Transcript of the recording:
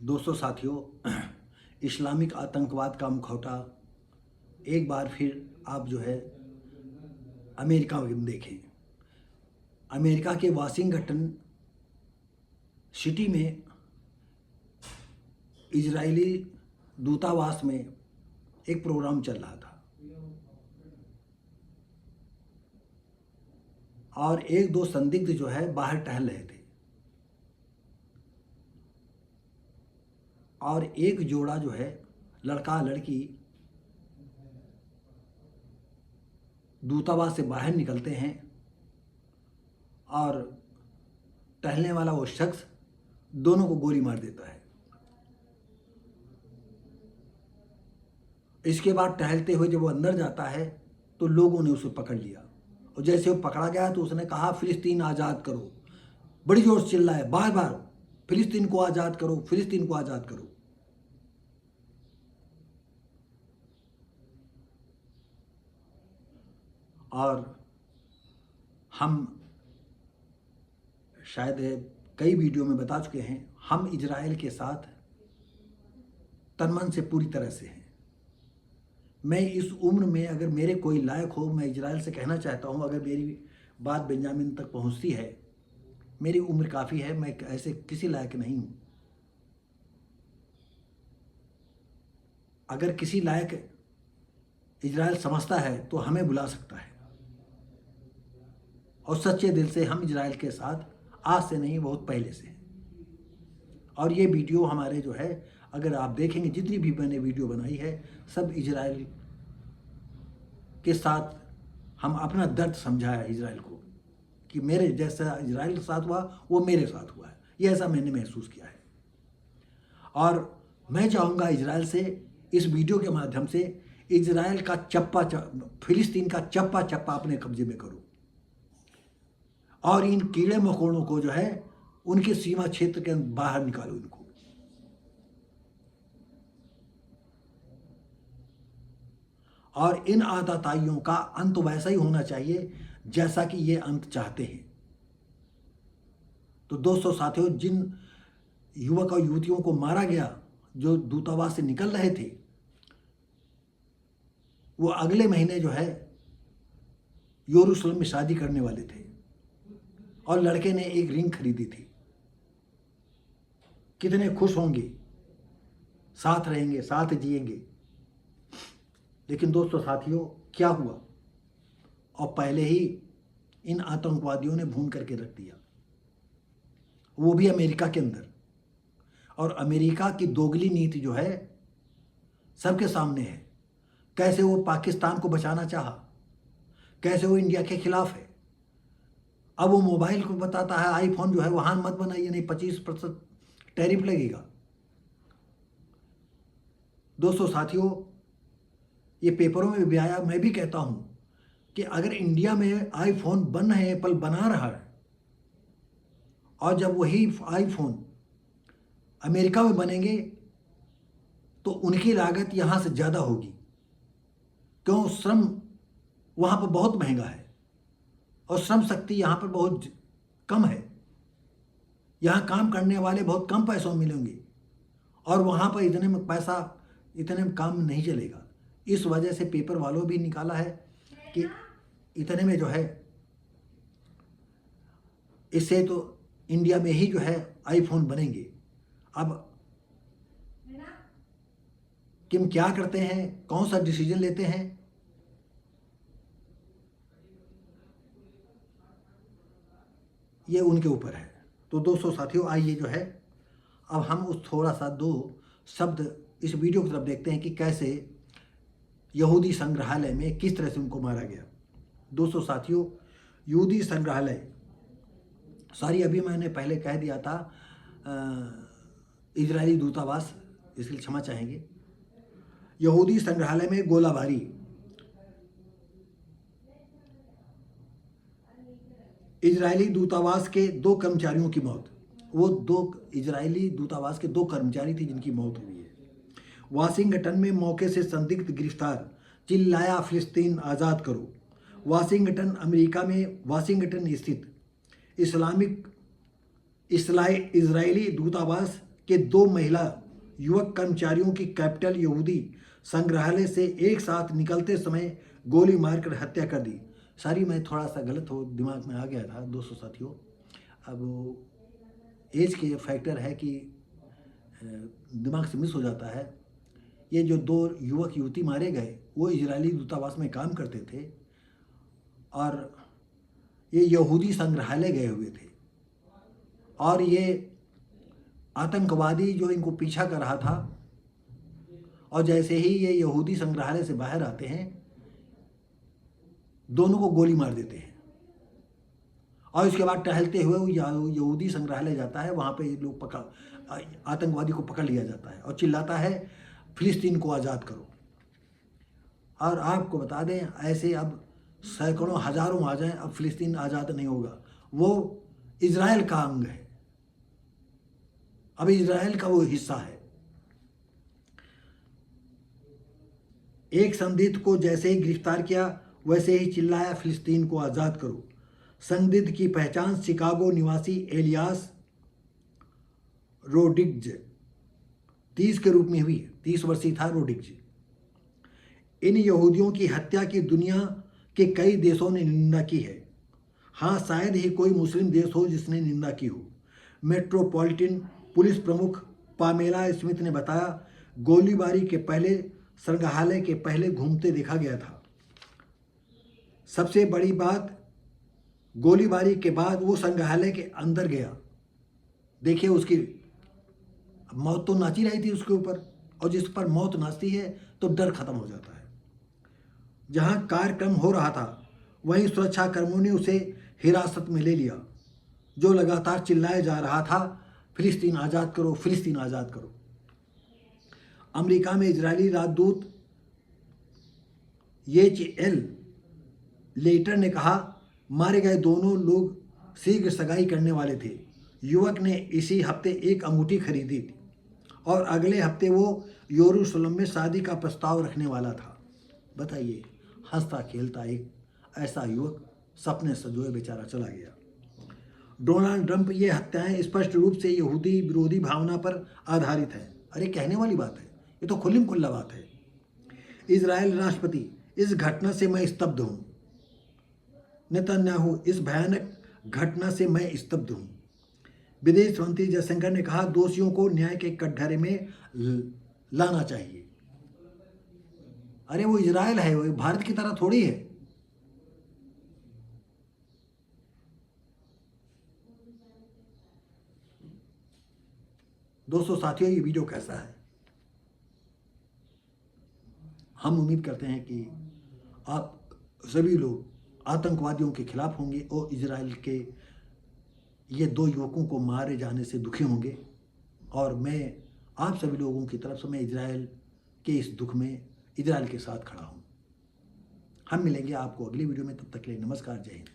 दोस्तों साथियों, इस्लामिक आतंकवाद का मुखौटा एक बार फिर आप जो है अमेरिका में देखें। अमेरिका के वाशिंगटन सिटी में इजरायली दूतावास में एक प्रोग्राम चल रहा था और एक दो संदिग्ध जो है बाहर टहल रहे थे और एक जोड़ा जो है लड़का लड़की दूतावास से बाहर निकलते हैं और टहलने वाला वो शख्स दोनों को गोली मार देता है। इसके बाद टहलते हुए जब वो अंदर जाता है तो लोगों ने उसे पकड़ लिया और जैसे वो पकड़ा गया तो उसने कहा फिलिस्तीन आज़ाद करो, बड़ी जोर से चिल्लाए बार बार, फिलिस्तीन को आज़ाद करो, फिलिस्तीन को आज़ाद करो। और हम शायद कई वीडियो में बता चुके हैं, हम इजराइल के साथ तन-मन से पूरी तरह से हैं। मैं इस उम्र में अगर मेरे कोई लायक हो, मैं इजराइल से कहना चाहता हूं, अगर मेरी बात बेंजामिन तक पहुंचती है, मेरी उम्र काफ़ी है, मैं ऐसे किसी लायक नहीं हूं। अगर किसी लायक इजराइल समझता है तो हमें बुला सकता है और सच्चे दिल से हम इजराइल के साथ आज से नहीं बहुत पहले से हैं। और ये वीडियो हमारे जो है, अगर आप देखेंगे जितनी भी मैंने वीडियो बनाई है, सब इजराइल के साथ हम अपना दर्द समझाया इजराइल को कि मेरे जैसा इजराइल के साथ हुआ वो मेरे साथ हुआ है, ये ऐसा मैंने महसूस किया है। और मैं चाहूँगा इजराइल से इस वीडियो के माध्यम से इजराइल का फिलिस्तीन का चप्पा चप्पा अपने कब्जे में करो और इन कीड़े मकोड़ों को जो है उनके सीमा क्षेत्र के बाहर निकालो इनको। और इन आतताइयों का अंत वैसा ही होना चाहिए जैसा कि ये अंत चाहते हैं। तो दोस्तों साथियों, जिन युवक और युवतियों को मारा गया जो दूतावास से निकल रहे थे, वो अगले महीने जो है यरूशलेम में शादी करने वाले थे और लड़के ने एक रिंग खरीदी थी। कितने खुश होंगे, साथ रहेंगे, साथ जिएंगे। लेकिन दोस्तों साथियों, क्या हुआ? और पहले ही इन आतंकवादियों ने भून करके रख दिया, वो भी अमेरिका के अंदर। और अमेरिका की दोगली नीति जो है सबके सामने है। कैसे वो पाकिस्तान को बचाना चाहा, कैसे वो इंडिया के खिलाफ है। अब वो मोबाइल को बताता है आईफोन जो है वहां मत बनाइए, नहीं 25% टैरिफ लगेगा। दोस्तों साथियों, ये पेपरों में भी आया, मैं भी कहता हूं कि अगर इंडिया में आईफोन बन रहे हैं, एप्पल बना रहा है, और जब वही आईफोन अमेरिका में बनेंगे तो उनकी लागत यहां से ज़्यादा होगी। क्यों? श्रम वहां पर बहुत महंगा है और श्रम शक्ति यहाँ पर बहुत कम है। यहाँ काम करने वाले बहुत कम पैसों में मिलेंगे और वहाँ पर इतने में पैसा, इतने में काम नहीं चलेगा। इस वजह से पेपर वालों भी निकाला है कि इतने में जो है, इससे तो इंडिया में ही जो है आईफोन बनेंगे। अब किम क्या करते हैं, कौन सा डिसीजन लेते हैं, ये उनके ऊपर है। तो दोस्तों साथियों, आइए जो है अब हम उस थोड़ा सा दो शब्द इस वीडियो की तरफ देखते हैं कि कैसे यहूदी संग्रहालय में किस तरह से उनको मारा गया। दोस्तों साथियों, यहूदी संग्रहालय, सॉरी अभी मैंने पहले कह दिया था इजरायली दूतावास, इसलिए क्षमा चाहेंगे। यहूदी संग्रहालय में गोलाबारी, इजरायली दूतावास के 2 कर्मचारियों की मौत। वो 2 इजरायली दूतावास के 2 कर्मचारी थे जिनकी मौत हुई है। वाशिंगटन में मौके से संदिग्ध गिरफ्तार, चिल्लाया फिलिस्तीन आज़ाद करो। वाशिंगटन, अमेरिका में वाशिंगटन स्थित इस्लामिक इजरायली दूतावास कि 2 महिला युवक कर्मचारियों की कैपिटल यहूदी संग्रहालय से एक साथ निकलते समय गोली मारकर हत्या कर दी। सारी मैं थोड़ा सा गलत हो दिमाग में आ गया था दोस्तों साथियों। अब एज के फैक्टर है कि दिमाग से मिस हो जाता है। ये जो 2 युवक युवती मारे गए वो इजरायली दूतावास में काम करते थे और ये यहूदी संग्रहालय गए हुए थे और ये आतंकवादी जो इनको पीछा कर रहा था और जैसे ही ये यहूदी संग्रहालय से बाहर आते हैं दोनों को गोली मार देते हैं और इसके बाद टहलते हुए वो यहूदी संग्रहालय जाता है। वहाँ पे लोग आतंकवादी को पकड़ लिया जाता है और चिल्लाता है फिलिस्तीन को आज़ाद करो। और आपको बता दें ऐसे अब सैकड़ों हजारों आ जाएं, अब फिलिस्तीन आज़ाद नहीं होगा। वो इजराइल का अंग है, अब इजराइल का वो हिस्सा है। एक संदिग्ध को जैसे ही गिरफ्तार किया वैसे ही चिल्लाया फिलिस्तीन को आज़ाद करो। संदिग्ध की पहचान शिकागो निवासी एलियास रोड्रिग्ज 30 के रूप में हुई। 30 वर्षीय था रोड्रिग्ज। इन यहूदियों की हत्या की दुनिया के कई देशों ने निंदा की है। हाँ, शायद ही कोई मुस्लिम देश हो जिसने निंदा की हो। मेट्रोपॉलिटन पुलिस प्रमुख पामेला स्मिथ ने बताया, गोलीबारी के पहले संग्रहालय के पहले घूमते देखा गया था। सबसे बड़ी बात, गोलीबारी के बाद वो संग्रहालय के अंदर गया। देखिए उसकी मौत तो नाची रही थी उसके ऊपर, और जिस पर मौत नाचती है तो डर खत्म हो जाता है। जहां कार्यक्रम हो रहा था वहीं सुरक्षा कर्मियों ने उसे हिरासत में ले लिया, जो लगातार चिल्लाया जा रहा था, फिलिस्तीन आज़ाद करो, फिलिस्तीन आज़ाद करो। अमेरिका में इजरायली राजदूत एल लेटर ने कहा, मारे गए दोनों लोग शीघ्र सगाई करने वाले थे। युवक ने इसी हफ्ते एक अंगूठी खरीदी थी और अगले हफ्ते वो यरूशलेम में शादी का प्रस्ताव रखने वाला था। बताइए, हंसता खेलता एक ऐसा युवक सपने सजोए बेचारा चला गया। डोनाल्ड ट्रंप, ये हत्याएं स्पष्ट रूप से यहूदी विरोधी भावना पर आधारित है। अरे कहने वाली बात है, ये तो खुल्लम खुल्ला बात है। इजरायल राष्ट्रपति, इस घटना से मैं स्तब्ध हूँ। नेतन्याहू, इस भयानक घटना से मैं स्तब्ध हूँ। विदेश मंत्री जयशंकर ने कहा, दोषियों को न्याय के कटघरे में लाना चाहिए। अरे वो इजराइल है, वो भारत की तरह थोड़ी है। दोस्तों साथियों, ये वीडियो कैसा है? हम उम्मीद करते हैं कि आप सभी लोग आतंकवादियों के खिलाफ होंगे और इजराइल के ये 2 युवकों को मारे जाने से दुखी होंगे। और मैं आप सभी लोगों की तरफ से मैं इजराइल के इस दुख में इजराइल के साथ खड़ा हूँ। हम मिलेंगे आपको अगली वीडियो में, तब तक के लिए नमस्कार, जय हिंद।